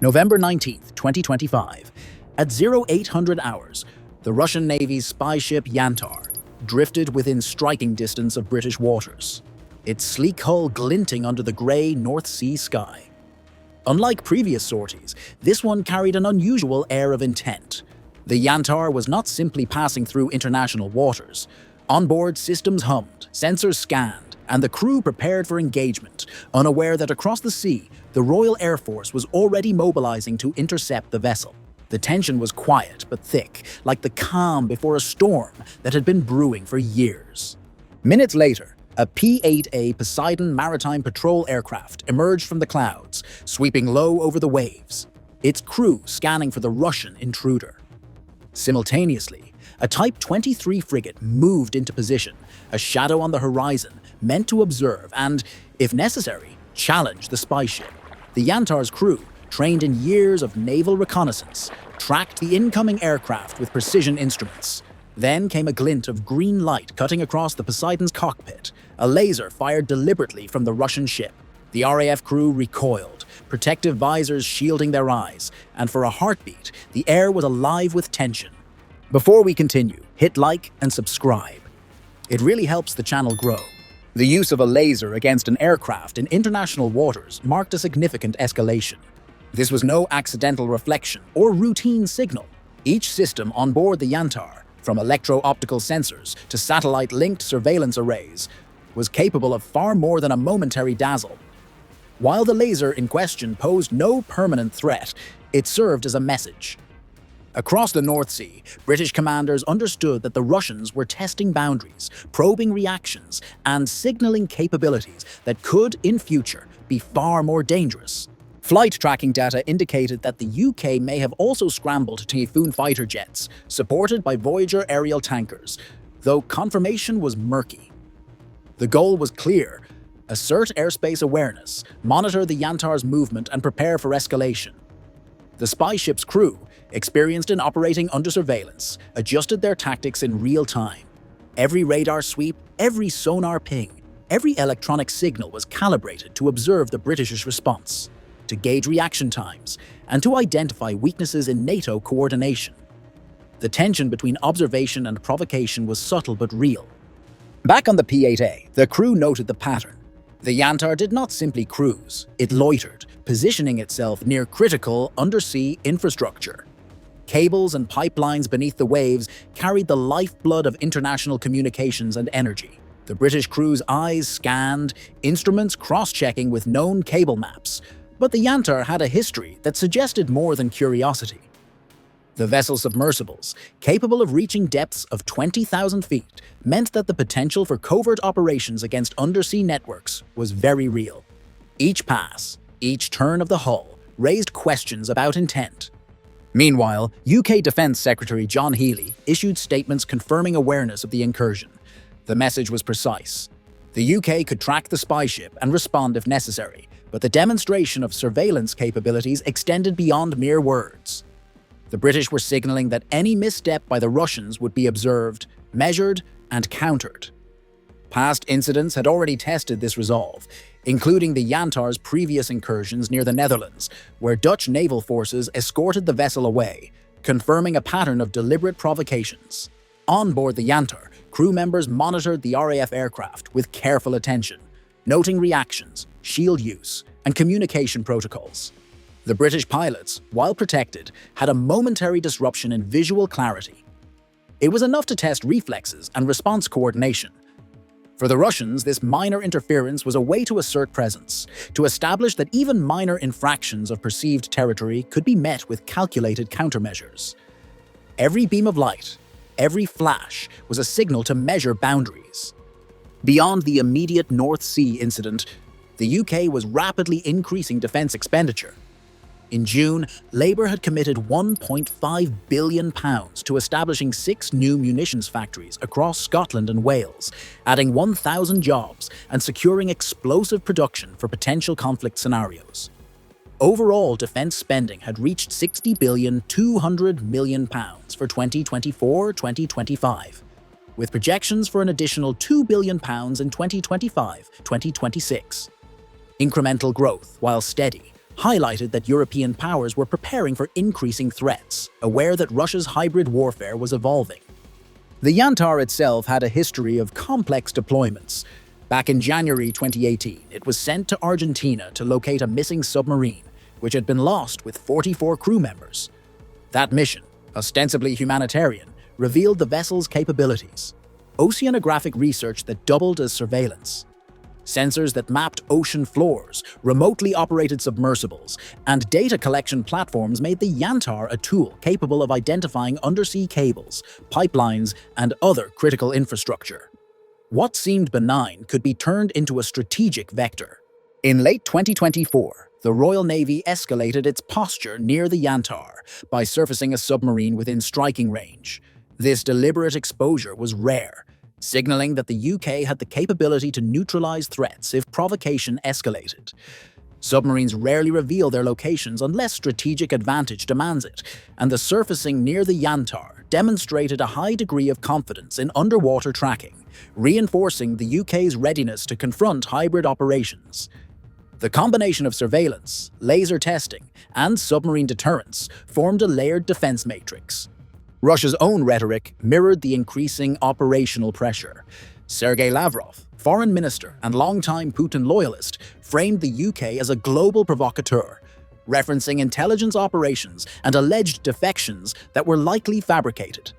November 19th, 2025. At 0800 hours, the Russian Navy's spy ship Yantar drifted within striking distance of British waters, its sleek hull glinting under the grey North Sea sky. Unlike previous sorties, this one carried an unusual air of intent. The Yantar was not simply passing through international waters. On board, systems hummed, sensors scanned, and the crew prepared for engagement, unaware that across the sea, the Royal Air Force was already mobilizing to intercept the vessel. The tension was quiet but thick, like the calm before a storm that had been brewing for years. Minutes later, a P-8A Poseidon maritime patrol aircraft emerged from the clouds, sweeping low over the waves, its crew scanning for the Russian intruder. Simultaneously, a Type 23 frigate moved into position, a shadow on the horizon meant to observe and, if necessary, challenge the spy ship. The Yantar's crew, trained in years of naval reconnaissance, tracked the incoming aircraft with precision instruments. Then came a glint of green light cutting across the Poseidon's cockpit, a laser fired deliberately from the Russian ship. The RAF crew recoiled, protective visors shielding their eyes, and for a heartbeat, the air was alive with tension. Before we continue, hit like and subscribe. It really helps the channel grow. The use of a laser against an aircraft in international waters marked a significant escalation. This was no accidental reflection or routine signal. Each system on board the Yantar, from electro-optical sensors to satellite-linked surveillance arrays, was capable of far more than a momentary dazzle. While the laser in question posed no permanent threat, it served as a message. Across the North Sea, British commanders understood that the Russians were testing boundaries, probing reactions, and signaling capabilities that could, in future, be far more dangerous. Flight tracking data indicated that the UK may have also scrambled Typhoon fighter jets, supported by Voyager aerial tankers, though confirmation was murky. The goal was clear: assert airspace awareness, monitor the Yantar's movement, and prepare for escalation. The spy ship's crew, experienced in operating under surveillance, adjusted their tactics in real time. Every radar sweep, every sonar ping, every electronic signal was calibrated to observe the British's response, to gauge reaction times, and to identify weaknesses in NATO coordination. The tension between observation and provocation was subtle but real. Back on the P-8A, the crew noted the pattern. The Yantar did not simply cruise, it loitered, positioning itself near critical undersea infrastructure. Cables and pipelines beneath the waves carried the lifeblood of international communications and energy. The British crew's eyes scanned, instruments cross-checking with known cable maps, but the Yantar had a history that suggested more than curiosity. The vessel's submersibles, capable of reaching depths of 20,000 feet, meant that the potential for covert operations against undersea networks was very real. Each pass, each turn of the hull, raised questions about intent. Meanwhile, UK Defence Secretary John Healey issued statements confirming awareness of the incursion. The message was precise. The UK could track the spy ship and respond if necessary, but the demonstration of surveillance capabilities extended beyond mere words. The British were signaling that any misstep by the Russians would be observed, measured, and countered. Past incidents had already tested this resolve, including the Yantar's previous incursions near the Netherlands, where Dutch naval forces escorted the vessel away, confirming a pattern of deliberate provocations. On board the Yantar, crew members monitored the RAF aircraft with careful attention, noting reactions, shield use, and communication protocols. The British pilots, while protected, had a momentary disruption in visual clarity. It was enough to test reflexes and response coordination. For the Russians, this minor interference was a way to assert presence, to establish that even minor infractions of perceived territory could be met with calculated countermeasures. Every beam of light, every flash, was a signal to measure boundaries. Beyond the immediate North Sea incident, the UK was rapidly increasing defence expenditure. In June, Labour had committed £1.5 billion to establishing 6 new munitions factories across Scotland and Wales, adding 1,000 jobs and securing explosive production for potential conflict scenarios. Overall defence spending had reached £60,200 million for 2024-2025, with projections for an additional £2 billion in 2025-2026. Incremental growth, while steady, highlighted that European powers were preparing for increasing threats, aware that Russia's hybrid warfare was evolving. The Yantar itself had a history of complex deployments. Back in January 2018, it was sent to Argentina to locate a missing submarine, which had been lost with 44 crew members. That mission, ostensibly humanitarian, revealed the vessel's capabilities. Oceanographic research that doubled as surveillance. Sensors that mapped ocean floors, remotely operated submersibles, and data collection platforms made the Yantar a tool capable of identifying undersea cables, pipelines, and other critical infrastructure. What seemed benign could be turned into a strategic vector. In late 2024, the Royal Navy escalated its posture near the Yantar by surfacing a submarine within striking range. This deliberate exposure was rare, signaling that the UK had the capability to neutralize threats if provocation escalated. Submarines rarely reveal their locations unless strategic advantage demands it, and the surfacing near the Yantar demonstrated a high degree of confidence in underwater tracking, reinforcing the UK's readiness to confront hybrid operations. The combination of surveillance, laser testing, and submarine deterrence formed a layered defense matrix. Russia's own rhetoric mirrored the increasing operational pressure. Sergei Lavrov, foreign minister and longtime Putin loyalist, framed the UK as a global provocateur, referencing intelligence operations and alleged defections that were likely fabricated.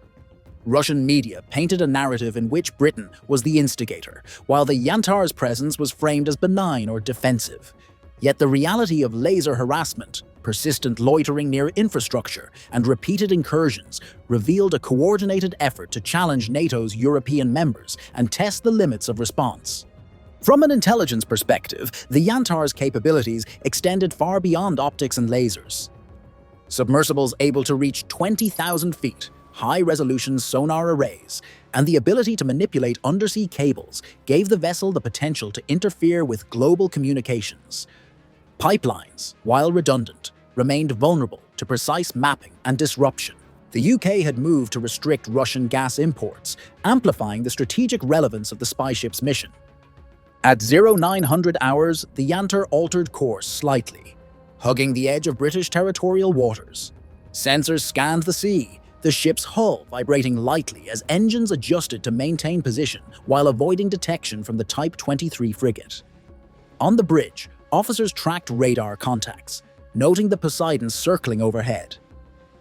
Russian media painted a narrative in which Britain was the instigator, while the Yantar's presence was framed as benign or defensive. Yet the reality of laser harassment, persistent loitering near infrastructure, and repeated incursions revealed a coordinated effort to challenge NATO's European members and test the limits of response. From an intelligence perspective, the Yantar's capabilities extended far beyond optics and lasers. Submersibles able to reach 20,000 feet, high-resolution sonar arrays, and the ability to manipulate undersea cables gave the vessel the potential to interfere with global communications. Pipelines, while redundant, remained vulnerable to precise mapping and disruption. The UK had moved to restrict Russian gas imports, amplifying the strategic relevance of the spy ship's mission. At 0900 hours, the Yantar altered course slightly, hugging the edge of British territorial waters. Sensors scanned the sea, the ship's hull vibrating lightly as engines adjusted to maintain position while avoiding detection from the Type 23 frigate. On the bridge, officers tracked radar contacts, noting the Poseidon circling overhead.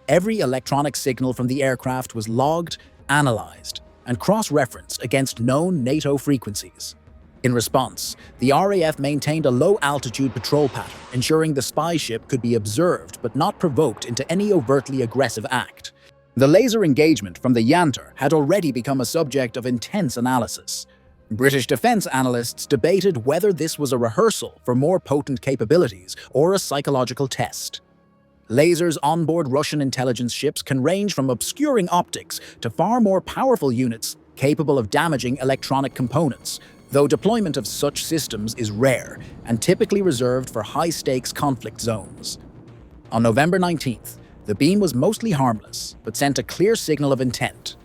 Every electronic signal from the aircraft was logged, analyzed, and cross-referenced against known NATO frequencies. In response, the RAF maintained a low-altitude patrol pattern, ensuring the spy ship could be observed but not provoked into any overtly aggressive act. The laser engagement from the Yantar had already become a subject of intense analysis. British defense analysts debated whether this was a rehearsal for more potent capabilities or a psychological test. Lasers onboard Russian intelligence ships can range from obscuring optics to far more powerful units capable of damaging electronic components, though deployment of such systems is rare and typically reserved for high-stakes conflict zones. On November 19th, the beam was mostly harmless, but sent a clear signal of intent.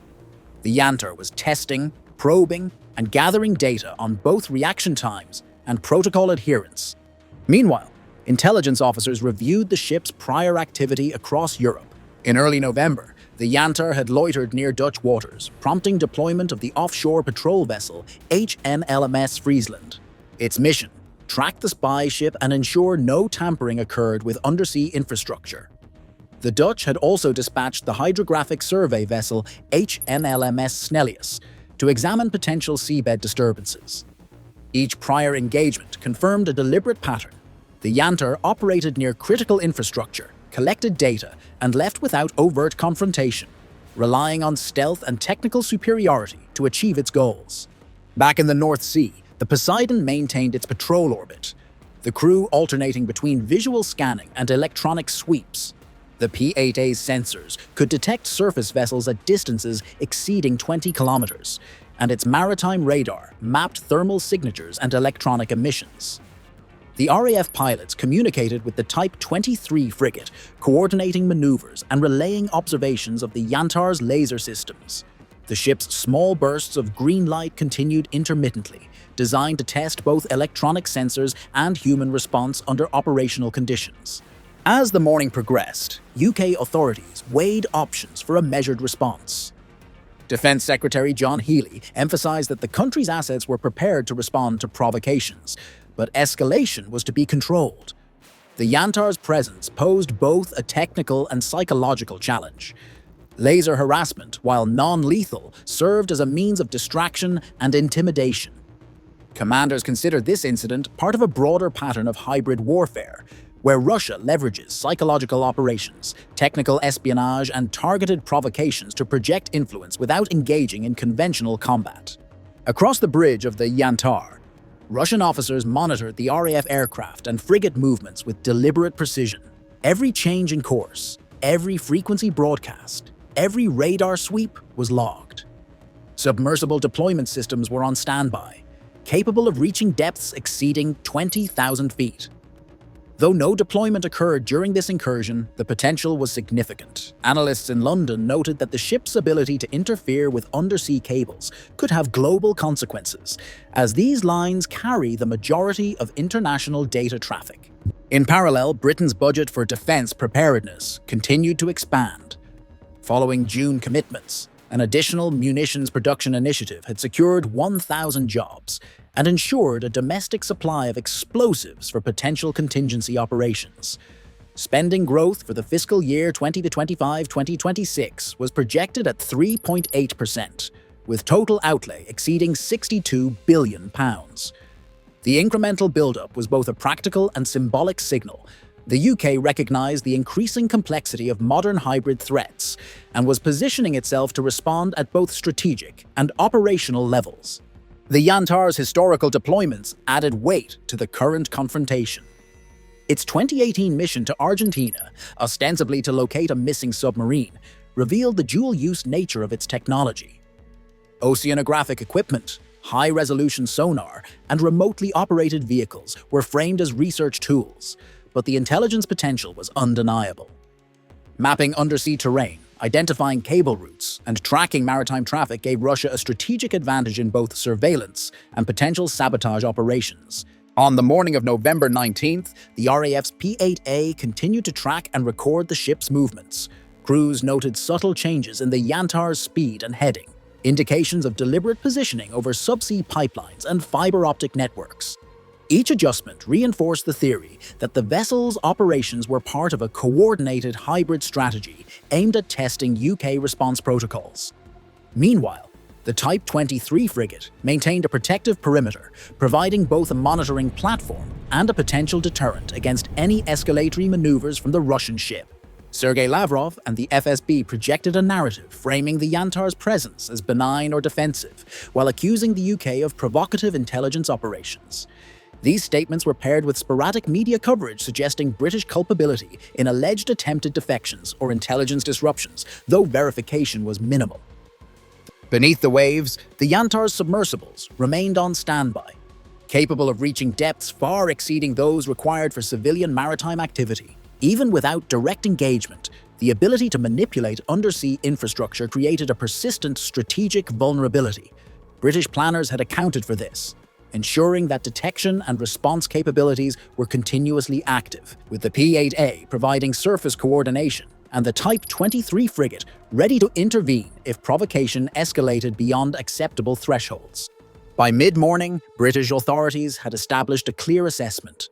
The Yantar was testing, probing, and gathering data on both reaction times and protocol adherence. Meanwhile, intelligence officers reviewed the ship's prior activity across Europe. In early November, the Yantar had loitered near Dutch waters, prompting deployment of the offshore patrol vessel HNLMS Friesland. Its mission: track the spy ship and ensure no tampering occurred with undersea infrastructure. The Dutch had also dispatched the hydrographic survey vessel HNLMS Snellius to examine potential seabed disturbances. Each prior engagement confirmed a deliberate pattern. The Yantar operated near critical infrastructure, collected data, and left without overt confrontation, relying on stealth and technical superiority to achieve its goals. Back in the North Sea, the Poseidon maintained its patrol orbit, the crew alternating between visual scanning and electronic sweeps. The P-8A's sensors could detect surface vessels at distances exceeding 20 kilometers, and its maritime radar mapped thermal signatures and electronic emissions. The RAF pilots communicated with the Type 23 frigate, coordinating maneuvers and relaying observations of the Yantar's laser systems. The ship's small bursts of green light continued intermittently, designed to test both electronic sensors and human response under operational conditions. As the morning progressed, UK authorities weighed options for a measured response. Defense Secretary John Healey emphasized that the country's assets were prepared to respond to provocations, but escalation was to be controlled. The Yantar's presence posed both a technical and psychological challenge. Laser harassment, while non-lethal, served as a means of distraction and intimidation. Commanders considered this incident part of a broader pattern of hybrid warfare, where Russia leverages psychological operations, technical espionage, and targeted provocations to project influence without engaging in conventional combat. Across the bridge of the Yantar, Russian officers monitored the RAF aircraft and frigate movements with deliberate precision. Every change in course, every frequency broadcast, every radar sweep was logged. Submersible deployment systems were on standby, capable of reaching depths exceeding 20,000 feet. Though no deployment occurred during this incursion, the potential was significant. Analysts in London noted that the ship's ability to interfere with undersea cables could have global consequences, as these lines carry the majority of international data traffic. In parallel, Britain's budget for defense preparedness continued to expand. Following June commitments, an additional munitions production initiative had secured 1,000 jobs and ensured a domestic supply of explosives for potential contingency operations. Spending growth for the fiscal year 2025-2026 was projected at 3.8%, with total outlay exceeding £62 billion. The incremental build-up was both a practical and symbolic signal. The UK recognized the increasing complexity of modern hybrid threats and was positioning itself to respond at both strategic and operational levels. The Yantar's historical deployments added weight to the current confrontation. Its 2018 mission to Argentina, ostensibly to locate a missing submarine, revealed the dual-use nature of its technology. Oceanographic equipment, high-resolution sonar, and remotely operated vehicles were framed as research tools, but the intelligence potential was undeniable. Mapping undersea terrain, identifying cable routes, and tracking maritime traffic gave Russia a strategic advantage in both surveillance and potential sabotage operations. On the morning of November 19th, the RAF's P-8A continued to track and record the ship's movements. Crews noted subtle changes in the Yantar's speed and heading, indications of deliberate positioning over subsea pipelines and fiber optic networks. Each adjustment reinforced the theory that the vessel's operations were part of a coordinated hybrid strategy aimed at testing UK response protocols. Meanwhile, the Type 23 frigate maintained a protective perimeter, providing both a monitoring platform and a potential deterrent against any escalatory maneuvers from the Russian ship. Sergei Lavrov and the FSB projected a narrative framing the Yantar's presence as benign or defensive, while accusing the UK of provocative intelligence operations. These statements were paired with sporadic media coverage suggesting British culpability in alleged attempted defections or intelligence disruptions, though verification was minimal. Beneath the waves, the Yantar's submersibles remained on standby, capable of reaching depths far exceeding those required for civilian maritime activity. Even without direct engagement, the ability to manipulate undersea infrastructure created a persistent strategic vulnerability. British planners had accounted for this, ensuring that detection and response capabilities were continuously active, with the P-8A providing surface coordination and the Type 23 frigate ready to intervene if provocation escalated beyond acceptable thresholds. By mid-morning, British authorities had established a clear assessment.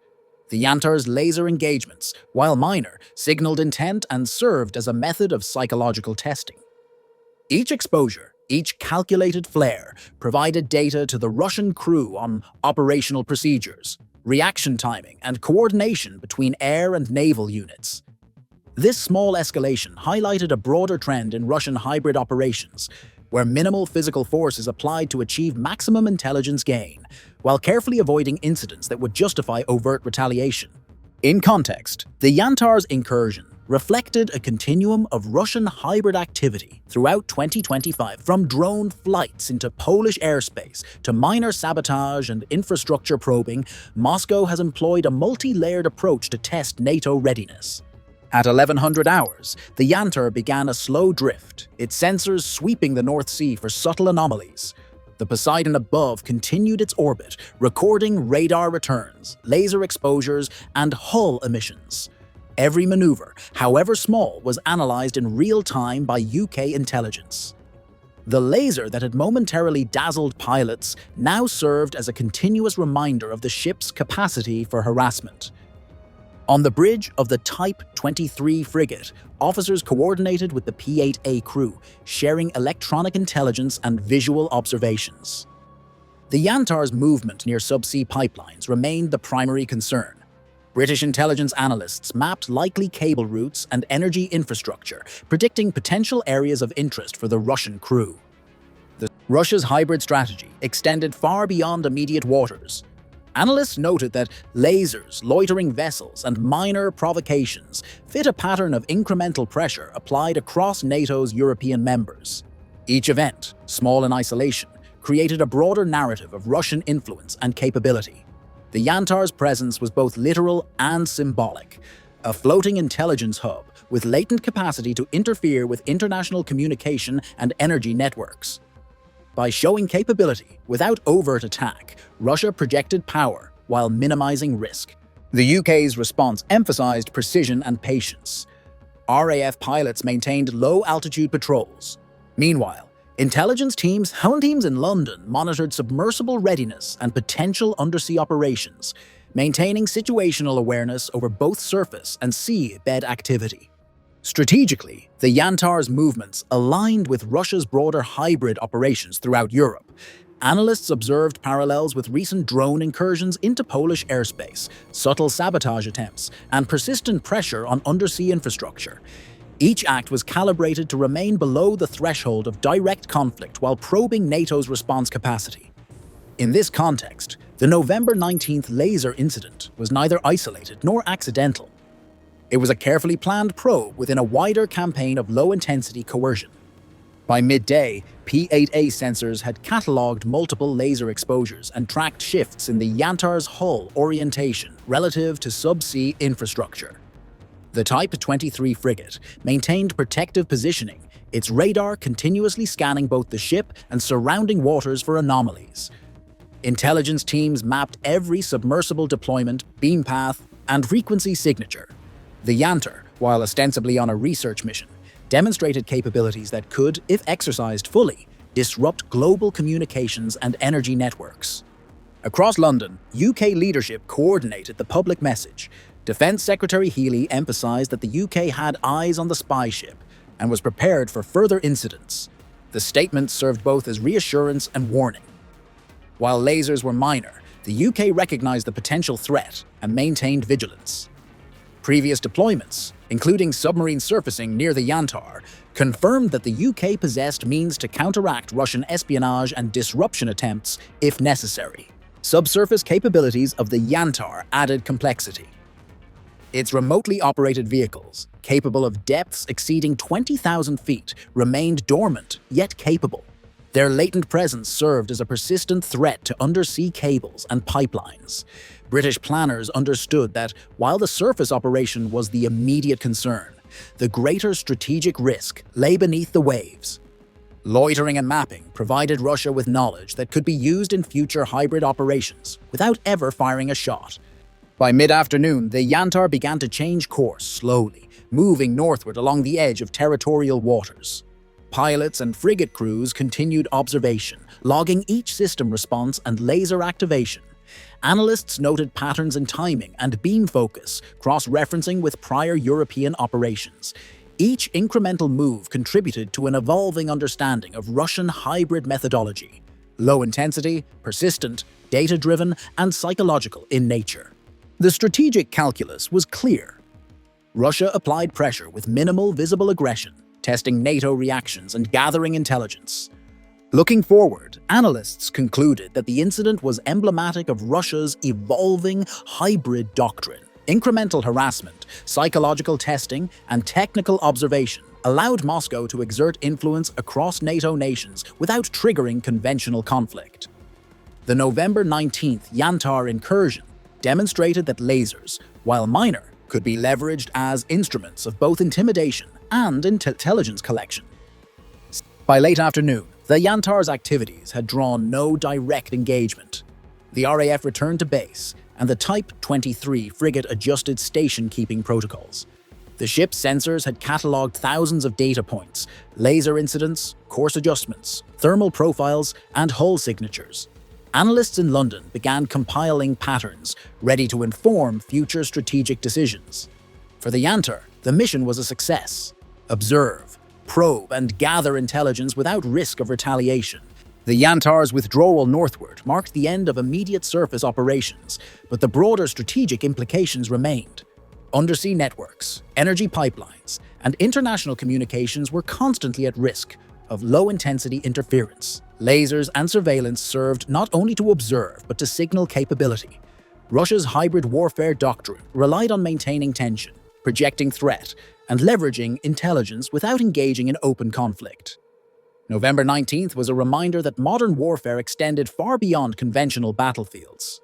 The Yantar's laser engagements, while minor, signaled intent and served as a method of psychological testing. Each exposure, each calculated flare, provided data to the Russian crew on operational procedures, reaction timing, and coordination between air and naval units. This small escalation highlighted a broader trend in Russian hybrid operations, where minimal physical force is applied to achieve maximum intelligence gain, while carefully avoiding incidents that would justify overt retaliation. In context, the Yantar's incursion reflected a continuum of Russian hybrid activity throughout 2025, from drone flights into Polish airspace to minor sabotage and infrastructure probing. Moscow has employed a multi-layered approach to test NATO readiness. At 1100 hours, the Yantar began a slow drift, its sensors sweeping the North Sea for subtle anomalies. The Poseidon above continued its orbit, recording radar returns, laser exposures, and hull emissions. Every maneuver, however small, was analyzed in real time by UK intelligence. The laser that had momentarily dazzled pilots now served as a continuous reminder of the ship's capacity for harassment. On the bridge of the Type 23 frigate, officers coordinated with the P-8A crew, sharing electronic intelligence and visual observations. The Yantar's movement near subsea pipelines remained the primary concern. British intelligence analysts mapped likely cable routes and energy infrastructure, predicting potential areas of interest for the Russian crew. Russia's hybrid strategy extended far beyond immediate waters. Analysts noted that lasers, loitering vessels, and minor provocations fit a pattern of incremental pressure applied across NATO's European members. Each event, small in isolation, created a broader narrative of Russian influence and capability. The Yantar's presence was both literal and symbolic, a floating intelligence hub with latent capacity to interfere with international communication and energy networks. By showing capability without overt attack, Russia projected power while minimizing risk. The UK's response emphasized precision and patience. RAF pilots maintained low-altitude patrols. Meanwhile, intelligence teams in London monitored submersible readiness and potential undersea operations, maintaining situational awareness over both surface and seabed activity. Strategically, the Yantar's movements aligned with Russia's broader hybrid operations throughout Europe. Analysts observed parallels with recent drone incursions into Polish airspace, subtle sabotage attempts, and persistent pressure on undersea infrastructure. Each act was calibrated to remain below the threshold of direct conflict while probing NATO's response capacity. In this context, the November 19th laser incident was neither isolated nor accidental. It was a carefully planned probe within a wider campaign of low-intensity coercion. By midday, P-8A sensors had catalogued multiple laser exposures and tracked shifts in the Yantar's hull orientation relative to subsea infrastructure. The Type 23 frigate maintained protective positioning, its radar continuously scanning both the ship and surrounding waters for anomalies. Intelligence teams mapped every submersible deployment, beam path, and frequency signature. The Yantar, while ostensibly on a research mission, demonstrated capabilities that could, if exercised fully, disrupt global communications and energy networks. Across London, UK leadership coordinated the public message. Defence Secretary Healey emphasised that the UK had eyes on the spy ship and was prepared for further incidents. The statement served both as reassurance and warning. While lasers were minor, the UK recognised the potential threat and maintained vigilance. Previous deployments, including submarine surfacing near the Yantar, confirmed that the UK possessed means to counteract Russian espionage and disruption attempts if necessary. Subsurface capabilities of the Yantar added complexity. Its remotely operated vehicles, capable of depths exceeding 20,000 feet, remained dormant yet capable. Their latent presence served as a persistent threat to undersea cables and pipelines. British planners understood that while the surface operation was the immediate concern, the greater strategic risk lay beneath the waves. Loitering and mapping provided Russia with knowledge that could be used in future hybrid operations without ever firing a shot. By mid-afternoon, the Yantar began to change course slowly, moving northward along the edge of territorial waters. Pilots and frigate crews continued observation, logging each system response and laser activation. Analysts noted patterns in timing and beam focus, cross-referencing with prior European operations. Each incremental move contributed to an evolving understanding of Russian hybrid methodology: low intensity, persistent, data-driven, and psychological in nature. The strategic calculus was clear. Russia applied pressure with minimal visible aggression, testing NATO reactions and gathering intelligence. Looking forward, analysts concluded that the incident was emblematic of Russia's evolving hybrid doctrine. Incremental harassment, psychological testing, and technical observation allowed Moscow to exert influence across NATO nations without triggering conventional conflict. The November 19th Yantar incursion demonstrated that lasers, while minor, could be leveraged as instruments of both intimidation and intelligence collection. By late afternoon, the Yantar's activities had drawn no direct engagement. The RAF returned to base, and the Type 23 frigate adjusted station-keeping protocols. The ship's sensors had catalogued thousands of data points, laser incidents, course adjustments, thermal profiles, and hull signatures. Analysts in London began compiling patterns, ready to inform future strategic decisions. For the Yantar, the mission was a success. Observe, probe, and gather intelligence without risk of retaliation. The Yantar's withdrawal northward marked the end of immediate surface operations, but the broader strategic implications remained. Undersea networks, energy pipelines, and international communications were constantly at risk of low-intensity interference. Lasers and surveillance served not only to observe but to signal capability. Russia's hybrid warfare doctrine relied on maintaining tension, projecting threat, and leveraging intelligence without engaging in open conflict. November 19th was a reminder that modern warfare extended far beyond conventional battlefields.